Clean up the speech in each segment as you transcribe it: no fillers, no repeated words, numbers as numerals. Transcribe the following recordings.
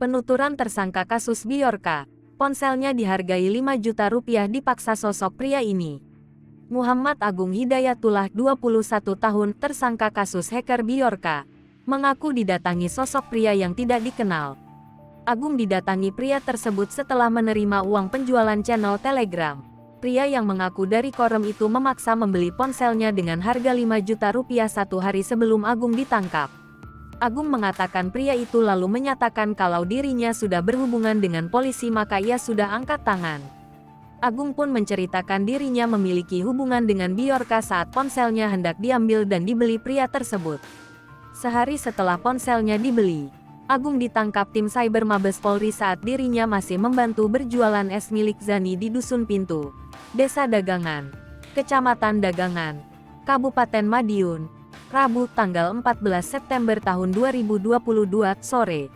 Penuturan tersangka kasus Biorka. Ponselnya dihargai 5 juta rupiah dipaksa sosok pria ini. Muhammad Agung Hidayatullah, 21 tahun, tersangka kasus hacker Biorka, mengaku didatangi sosok pria yang tidak dikenal. Agung didatangi pria tersebut setelah menerima uang penjualan channel Telegram. Pria yang mengaku dari Korem itu memaksa membeli ponselnya dengan harga 5 juta rupiah 1 hari sebelum Agung ditangkap. Agung mengatakan pria itu lalu menyatakan kalau dirinya sudah berhubungan dengan polisi maka ia sudah angkat tangan. Agung pun menceritakan dirinya memiliki hubungan dengan Biorka saat ponselnya hendak diambil dan dibeli pria tersebut. Sehari setelah ponselnya dibeli, Agung ditangkap tim Cyber Mabes Polri saat dirinya masih membantu berjualan es milik Zani di Dusun Pintu, Desa Dagangan, Kecamatan Dagangan, Kabupaten Madiun, Rabu tanggal 14 September tahun 2022 sore.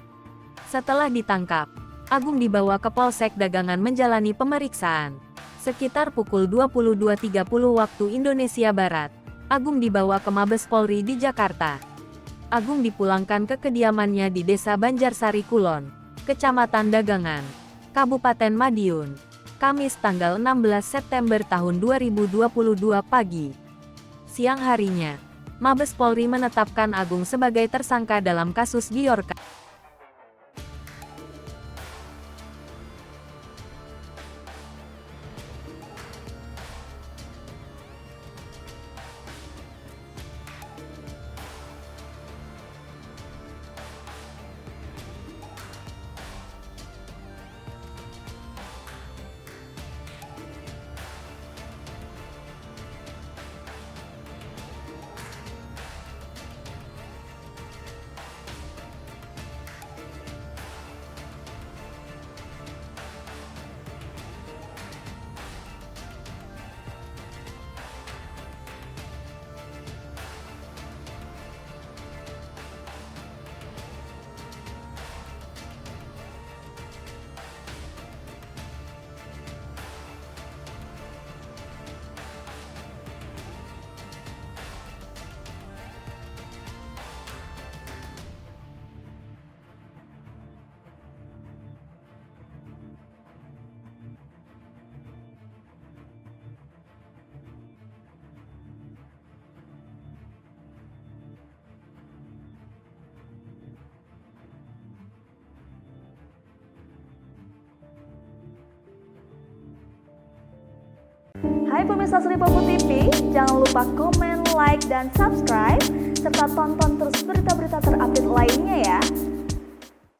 Setelah ditangkap, Agung dibawa ke Polsek Dagangan menjalani pemeriksaan. Sekitar pukul 22.30 waktu Indonesia Barat, Agung dibawa ke Mabes Polri di Jakarta. Agung dipulangkan ke kediamannya di Desa Banjarsari Kulon, Kecamatan Dagangan, Kabupaten Madiun, Kamis tanggal 16 September tahun 2022 pagi. Siang harinya, Mabes Polri menetapkan Agung sebagai tersangka dalam kasus Biorka. Hai pemirsa Sri Popo TV, jangan lupa komen, like, dan subscribe, serta tonton terus berita